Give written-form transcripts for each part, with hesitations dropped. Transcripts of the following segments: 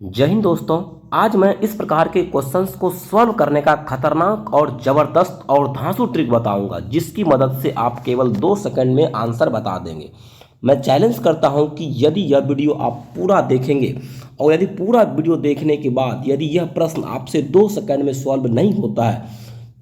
जय हिंद दोस्तों। आज मैं इस प्रकार के क्वेश्चंस को सॉल्व करने का खतरनाक और ज़बरदस्त और धांसू ट्रिक बताऊंगा, जिसकी मदद से आप केवल 2 सेकंड में आंसर बता देंगे। मैं चैलेंज करता हूं कि यदि यह वीडियो आप पूरा देखेंगे और यदि पूरा वीडियो देखने के बाद यदि यह प्रश्न आपसे 2 सेकंड में सॉल्व नहीं होता है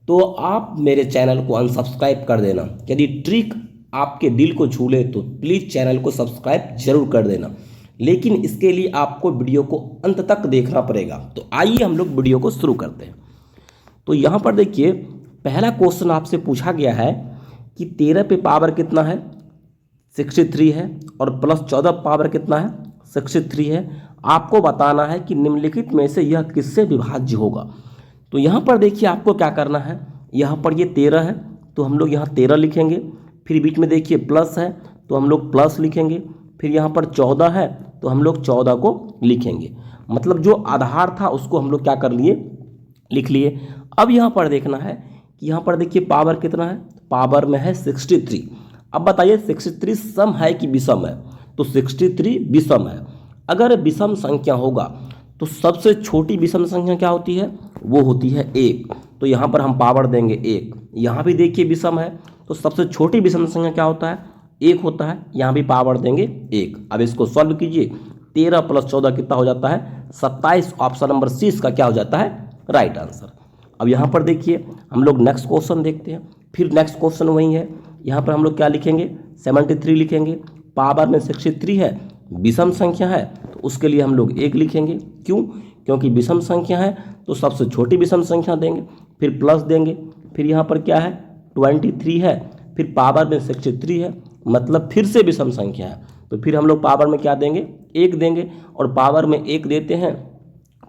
तो आप मेरे चैनल को अनसब्सक्राइब कर देना। यदि ट्रिक आपके दिल को छू ले तो प्लीज़ चैनल को सब्सक्राइब जरूर कर देना, लेकिन इसके लिए आपको वीडियो को अंत तक देखना पड़ेगा। तो आइए हम लोग वीडियो को शुरू करते हैं। तो यहाँ पर देखिए, पहला क्वेश्चन आपसे पूछा गया है कि 13 पे पावर कितना है, 63 है, और प्लस 14 पावर कितना है, 63 है। आपको बताना है कि निम्नलिखित में से यह किससे विभाज्य होगा। तो यहाँ पर देखिए आपको क्या करना है, यहाँ पर ये 13 है तो हम लोग यहाँ 13 लिखेंगे, फिर बीच में देखिए प्लस है तो हम लोग प्लस लिखेंगे, फिर यहाँ पर 14 है तो हम लोग 14 को लिखेंगे। मतलब जो आधार था उसको हम लोग क्या कर लिए, लिख लिए। अब यहाँ पर देखना है कि यहाँ पर देखिए पावर कितना है, पावर में है 63। अब बताइए 63 सम है कि विषम है, तो 63 विषम है। अगर विषम संख्या होगा तो सबसे छोटी विषम संख्या क्या होती है, वो होती है 1। तो यहाँ पर हम पावर देंगे 1। यहाँ भी देखिए विषम है तो सबसे छोटी विषम संख्या क्या होता है, 1 होता है। यहाँ भी पावर देंगे 1। अब इसको सॉल्व कीजिए, 13 प्लस 14 कितना हो जाता है, 27। ऑप्शन नंबर सी का क्या हो जाता है, राइट आंसर। अब यहाँ पर देखिए हम लोग नेक्स्ट क्वेश्चन देखते हैं। फिर नेक्स्ट क्वेश्चन वही है, यहाँ पर हम लोग क्या लिखेंगे, 73 लिखेंगे। पावर में 63 है, विषम संख्या है तो उसके लिए हम लोग 1 लिखेंगे। क्यों, क्योंकि विषम संख्या है तो सबसे छोटी विषम संख्या देंगे, फिर प्लस देंगे, फिर यहाँ पर क्या है 23 है, फिर पावर में 63 है, मतलब फिर से विषम संख्या है तो फिर हम लोग पावर में क्या देंगे, 1 देंगे। और पावर में 1 देते हैं,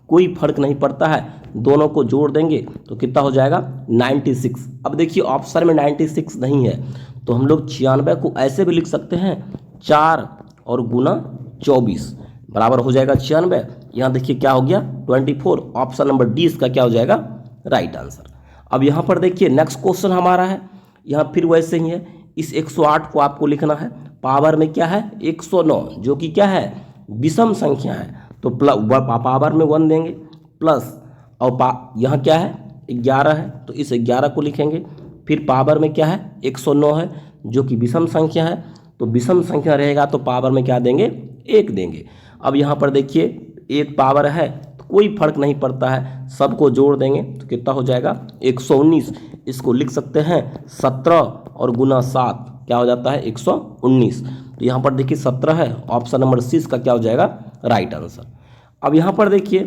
कोई फर्क नहीं पड़ता है, दोनों को जोड़ देंगे तो कितना हो जाएगा 96। अब देखिए ऑप्शन में 96 नहीं है तो हम लोग 96 को ऐसे भी लिख सकते हैं, 4 और गुना 24 बराबर हो जाएगा 96। यहाँ देखिए क्या हो गया 24। ऑप्शन नंबर डी इसका क्या हो जाएगा, राइट आंसर। अब यहाँ पर देखिए नेक्स्ट क्वेश्चन हमारा है, यहाँ फिर वैसे ही है। इस 108 को आपको लिखना है, पावर में क्या है 109, जो कि क्या है विषम संख्या है तो पावर में 1 देंगे, प्लस और यहाँ क्या है 11 है तो इस 11 को लिखेंगे। फिर पावर में क्या है 109 है जो कि विषम संख्या है, तो विषम संख्या रहेगा तो पावर में क्या देंगे, 1 देंगे। अब यहाँ पर देखिए 1 पावर है तो कोई फर्क नहीं पड़ता है, सबको जोड़ देंगे तो कितना हो जाएगा 119। इसको लिख सकते हैं 17 और गुना 7 क्या हो जाता है 119। तो यहाँ पर देखिए 17 है, ऑप्शन नंबर सी का क्या हो जाएगा, राइट आंसर। अब यहाँ पर देखिए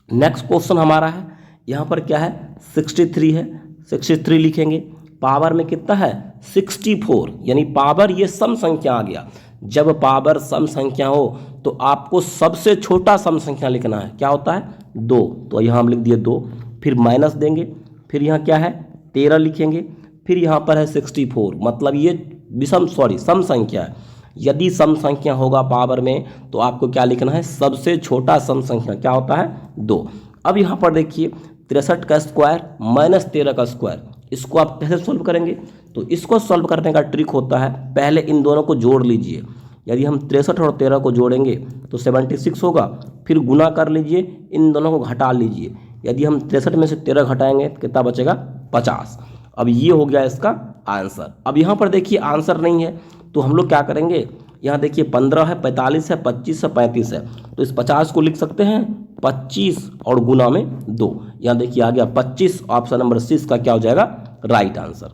नेक्स्ट क्वेश्चन हमारा है, यहाँ पर क्या है 63 है, 63 लिखेंगे। पावर में कितना है 64, यानी पावर ये सम संख्या आ गया। जब पावर सम संख्या हो तो आपको सबसे छोटा सम संख्या लिखना है, क्या होता है 2, तो यहाँ हम लिख दिए 2। फिर माइनस देंगे, फिर यहाँ क्या है 13 लिखेंगे, फिर यहाँ पर है 64, मतलब ये सम संख्या है। यदि सम संख्या होगा पावर में तो आपको क्या लिखना है, सबसे छोटा सम संख्या क्या होता है 2। अब यहाँ पर देखिए 63 का स्क्वायर माइनस 13 का स्क्वायर, इसको आप कैसे सॉल्व करेंगे, तो इसको सॉल्व करने का ट्रिक होता है, पहले इन दोनों को जोड़ लीजिए। यदि हम 63 और 13 को जोड़ेंगे तो 76 होगा, फिर गुना कर लीजिए, इन दोनों को घटा लीजिए। यदि हम 63 में से 13 घटाएंगे तो कितना बचेगा 50। अब ये हो गया इसका आंसर। अब यहाँ पर देखिए आंसर नहीं है तो हम लोग क्या करेंगे, यहाँ देखिए 15 है, 45 है, 25 है, 35 है, तो इस 50 को लिख सकते हैं 25 और गुना में 2। यहाँ देखिए आ गया 25। ऑप्शन नंबर सी का क्या हो जाएगा, राइट आंसर।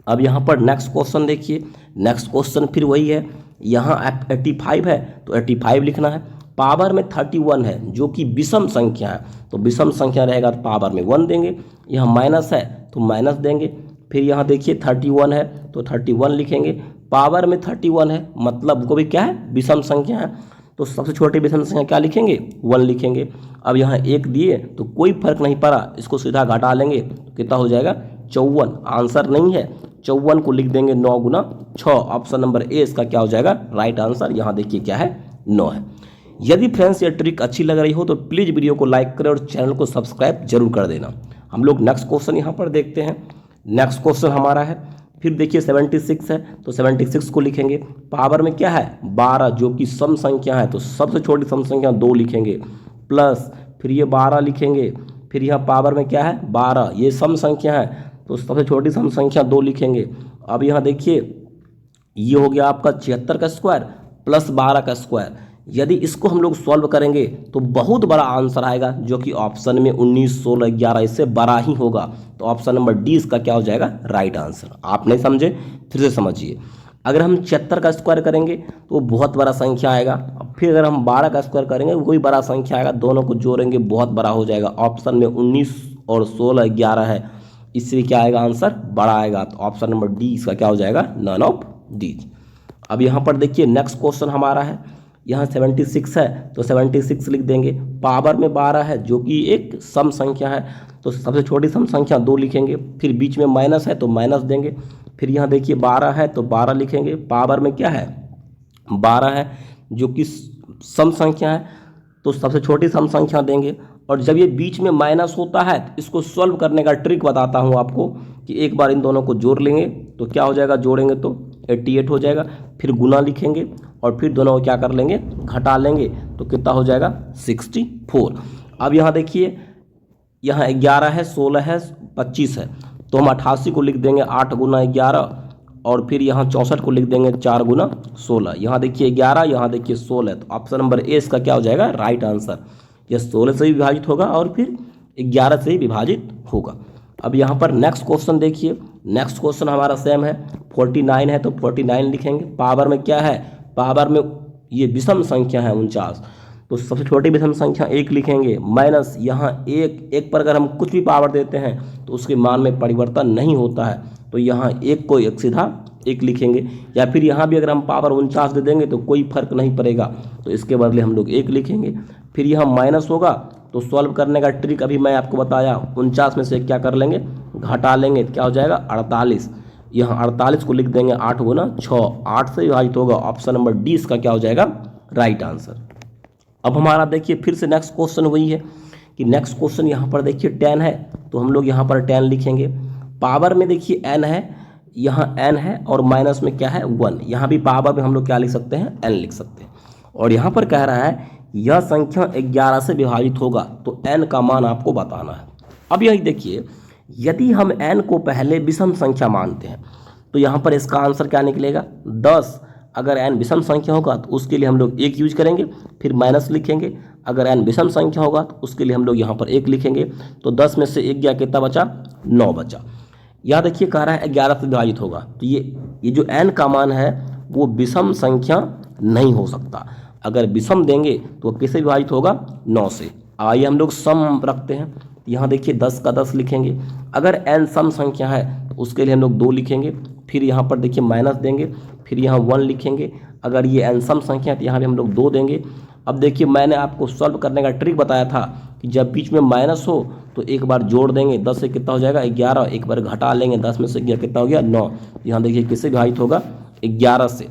अब यहाँ पर नेक्स्ट क्वेश्चन देखिए, नेक्स्ट क्वेश्चन फिर वही है। यहाँ 85 है तो 85 लिखना है। पावर में 31 है जो कि विषम संख्या है, तो विषम संख्या रहेगा तो पावर में 1 देंगे। यहाँ माइनस है तो माइनस देंगे। फिर यहाँ देखिए 31 है तो 31 लिखेंगे। पावर में 31 है मतलब वो भी क्या है विषम संख्या है, तो सबसे छोटी विषम संख्या क्या लिखेंगे 1 लिखेंगे। अब यहाँ 1 दिए तो कोई फर्क नहीं पड़ा, इसको सीधा घटा लेंगे तो कितना हो जाएगा 54। आंसर नहीं है, 54 को लिख देंगे 9 गुना 6। ऑप्शन नंबर ए इसका क्या हो जाएगा, राइट आंसर। यहाँ देखिए क्या है 9 है। यदि फ्रेंड्स ये ट्रिक अच्छी लग रही हो तो प्लीज़ वीडियो को लाइक करें और चैनल को सब्सक्राइब जरूर कर देना। हम लोग नेक्स्ट क्वेश्चन यहाँ पर देखते हैं। नेक्स्ट क्वेश्चन हमारा है, फिर देखिए 76 है तो 76 को लिखेंगे। पावर में क्या है 12 जो कि सम संख्या है, तो सबसे छोटी सम संख्या 2 लिखेंगे। प्लस फिर ये 12 लिखेंगे, फिर यहाँ पावर में क्या है 12, ये सम संख्या है तो सबसे छोटी सम संख्या 2 लिखेंगे। अब यहाँ देखिए ये हो गया आपका 76 का स्क्वायर प्लस 12 का स्क्वायर। यदि इसको हम लोग सॉल्व करेंगे तो बहुत बड़ा आंसर आएगा जो कि ऑप्शन में 19, 16, 11 इससे बड़ा ही होगा। तो ऑप्शन नंबर डी इसका क्या हो जाएगा राइट आंसर। आप नहीं समझे फिर से समझिए। अगर हम 76 का स्क्वायर करेंगे तो वो बहुत बड़ा संख्या आएगा। फिर अगर हम 12 का स्क्वायर करेंगे वही बड़ा संख्या आएगा, दोनों को जोड़ेंगे बहुत बड़ा हो जाएगा। ऑप्शन में 19 और 16, 11 है, इससे क्या आएगा आंसर बड़ा आएगा। तो ऑप्शन नंबर डी इसका क्या हो जाएगा नन ऑफ दीज। अब यहाँ पर देखिए नेक्स्ट क्वेश्चन हमारा है, यहाँ 76 है तो 76 लिख देंगे। पावर में 12 है जो कि एक सम संख्या है तो सबसे छोटी सम संख्या 2 लिखेंगे। फिर बीच में माइनस है तो माइनस देंगे। फिर यहाँ देखिए 12 है तो 12 लिखेंगे। पावर में क्या है 12 है जो कि सम संख्या है तो सबसे छोटी सम संख्या देंगे। और जब ये बीच में माइनस होता है तो इसको सॉल्व करने का ट्रिक बताता हूँ आपको कि एक बार इन दोनों को जोड़ लेंगे तो क्या हो जाएगा, जोड़ेंगे तो 88 हो जाएगा। फिर गुना लिखेंगे और फिर दोनों को क्या कर लेंगे घटा लेंगे तो कितना हो जाएगा 64। अब यहाँ देखिए यहाँ 11 है, 16 है, 25 है तो हम 88 को लिख देंगे 8 गुना 11 और फिर यहाँ 64 को लिख देंगे 4 गुना 16। यहाँ देखिए 11, यहाँ देखिए 16 तो ऑप्शन नंबर ए इसका क्या हो जाएगा राइट आंसर। यह 16 से भी विभाजित होगा और फिर 11 से ही विभाजित होगा। अब यहाँ पर नेक्स्ट क्वेश्चन देखिए, नेक्स्ट क्वेश्चन हमारा सेम है। 49 है तो 49 लिखेंगे। पावर में क्या है, पावर में ये विषम संख्या है 49 तो सबसे छोटी विषम संख्या 1 लिखेंगे। माइनस यहाँ 1 पर अगर हम कुछ भी पावर देते हैं तो उसके मान में परिवर्तन नहीं होता है तो यहाँ 1 को एक सीधा 1 लिखेंगे। या फिर यहाँ भी अगर हम पावर 49 दे देंगे तो कोई फर्क नहीं पड़ेगा तो इसके बदले हम लोग 1 लिखेंगे। फिर यहाँ माइनस होगा तो सॉल्व करने का ट्रिक अभी मैं आपको बताया, 49 में से क्या कर लेंगे घटा लेंगे, क्या हो जाएगा 48। यहाँ 48 को लिख देंगे 8 गुना 6, 8 से विभाजित होगा। ऑप्शन नंबर डी इसका क्या हो जाएगा राइट आंसर। अब हमारा देखिए फिर से नेक्स्ट क्वेश्चन वही है कि नेक्स्ट क्वेश्चन यहाँ पर देखिए 10 है तो हम लोग यहाँ पर 10 लिखेंगे। पावर में देखिए n है, यहाँ n है और माइनस में क्या है 1। यहाँ भी पावर में हम लोग क्या लिख सकते हैं n लिख सकते हैं। और यहाँ पर कह रहा है यह संख्या 11 से विभाजित होगा तो n का मान आपको बताना है। अब यही देखिए यदि हम n को पहले विषम संख्या मानते हैं तो यहाँ पर इसका आंसर क्या निकलेगा 10। अगर n विषम संख्या होगा तो उसके लिए हम लोग 1 यूज करेंगे, फिर माइनस लिखेंगे। अगर n विषम संख्या होगा तो उसके लिए हम लोग यहाँ पर 1 लिखेंगे। तो 10 में से 1 गया कितना बचा 9 बचा। यहाँ देखिए कह रहा है 11 से विभाजित होगा तो ये जो n का मान है वो विषम संख्या नहीं हो सकता। अगर विषम देंगे तो किससे विभाजित होगा 9 से। आइए हम लोग सम रखते हैं। यहाँ देखिए 10 का 10 लिखेंगे। अगर n सम संख्या है तो उसके लिए हम लोग 2 लिखेंगे। फिर यहाँ पर देखिए माइनस देंगे, फिर यहाँ 1 लिखेंगे। अगर ये n सम संख्या है तो यहाँ भी हम लोग 2 देंगे। अब देखिए मैंने आपको सॉल्व करने का ट्रिक बताया था कि जब बीच में माइनस हो तो एक बार जोड़ देंगे, 10 से कितना हो जाएगा 11, एक बार घटा लेंगे, 10 में से कितना हो गया 9। यहाँ देखिए किससे विभाजित होगा 11 से।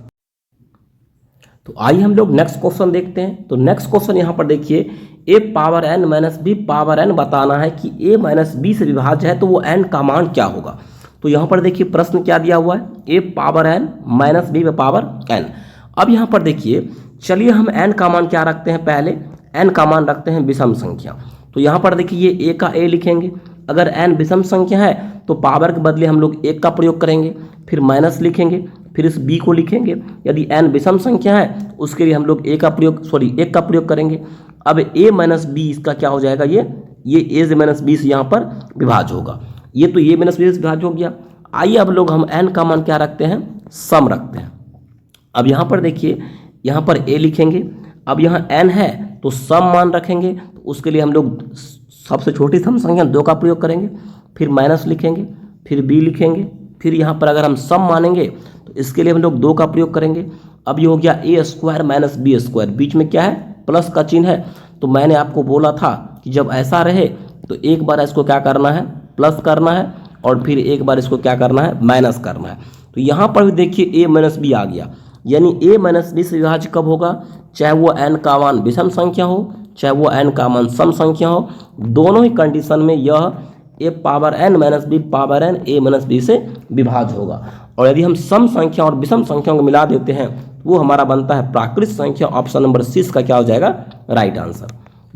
तो आइए हम लोग नेक्स्ट क्वेश्चन देखते हैं। तो नेक्स्ट क्वेश्चन यहाँ पर देखिए a power n minus B power n बताना है कि a माइनस बी से विभाज्य है तो वो n का मान क्या होगा। तो यहाँ पर देखिए प्रश्न क्या दिया हुआ है a power n minus B power n। अब यहाँ पर देखिए चलिए हम n का मान क्या रखते हैं, पहले n का मान रखते हैं विषम संख्या। तो यहाँ पर देखिए ये a का a लिखेंगे। अगर n विषम संख्या है तो पावर के बदले हम लोग 1 का प्रयोग करेंगे, फिर माइनस लिखेंगे, फिर इस b को लिखेंगे। यदि n विषम संख्या है उसके लिए हम लोग 1 का प्रयोग करेंगे। अब a माइनस बी इसका क्या हो जाएगा, ये a माइनस बी से यहाँ पर विभाज्य होगा। ये तो a माइनस बी से विभाज्य हो गया। आइए अब लोग हम n का मान क्या रखते हैं, सम रखते हैं। अब यहाँ पर देखिए यहाँ पर a लिखेंगे। अब यहाँ n है तो सम मान रखेंगे तो उसके लिए हम लोग सबसे छोटी सम संख्या 2 का प्रयोग करेंगे, फिर माइनस लिखेंगे, फिर b लिखेंगे। फिर यहाँ पर अगर हम सम मानेंगे तो इसके लिए हम लोग 2 का प्रयोग करेंगे। अब ये हो गया a square minus B square, बीच में क्या है प्लस का चिन्ह है। तो मैंने आपको बोला था कि जब ऐसा रहे तो एक बार इसको क्या करना है प्लस करना है और फिर एक बार इसको क्या करना है माइनस करना है। तो यहाँ पर भी देखिए a माइनस बी आ गया, यानी a माइनस बी से विभाज्य कब होगा, चाहे वो n का मान विषम संख्या हो चाहे वो n का मान सम संख्या हो, दोनों ही कंडीशन में यह a power n minus B power n a minus B से विभाज्य होगा। और यदि हम सम संख्या और विषम संख्याओं को मिला देते हैं वो हमारा बनता है प्राकृत संख्या। ऑप्शन नंबर सी का क्या हो जाएगा राइट आंसर।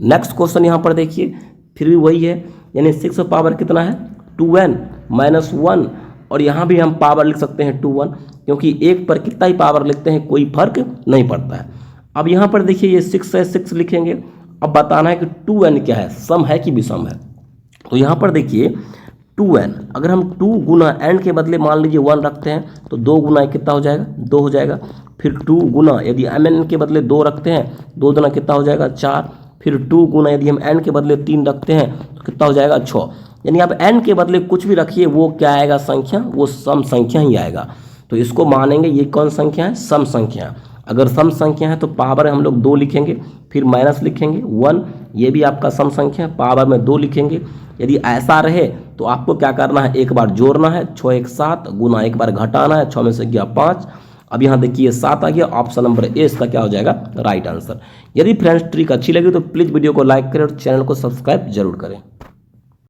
नेक्स्ट क्वेश्चन यहाँ पर देखिए, फिर भी वही है, यानी 6 पावर कितना है 2n माइनस 1, और यहाँ भी हम पावर लिख सकते हैं 2n, क्योंकि एक पर कितना ही पावर लिखते हैं कोई फर्क नहीं पड़ता है। अब यहाँ पर देखिए ये 6 है, 6 लिखेंगे। अब बताना है कि 2n क्या है, सम है कि विषम है। तो यहाँ पर देखिए 2n, अगर हम 2 गुना n के बदले मान लीजिए 1 रखते हैं तो 2 गुना कितना हो जाएगा 2 हो जाएगा। फिर 2 गुना यदि mn के बदले 2 रखते हैं 2 गुना कितना हो जाएगा 4। फिर 2 गुना यदि हम n के बदले 3 रखते हैं तो कितना हो जाएगा 6। यानी आप n के बदले कुछ भी रखिए वो क्या आएगा संख्या, वो सम संख्या ही आएगा। तो इसको मानेंगे ये कौन संख्या है, सम संख्या। अगर सम संख्या है तो पावर हम लोग 2 लिखेंगे, फिर माइनस लिखेंगे 1, ये भी आपका सम संख्या है, पावर में 2 लिखेंगे। यदि ऐसा रहे तो आपको क्या करना है, एक बार जोड़ना है 6 1 7 गुना एक बार घटाना है, 6 में से गया 5। अब यहाँ देखिए 7 आ गया, ऑप्शन नंबर ए इसका क्या हो जाएगा राइट आंसर। यदि फ्रेंड्स ट्रिक अच्छी लगी तो प्लीज़ वीडियो को लाइक करें और चैनल को सब्सक्राइब जरूर करें।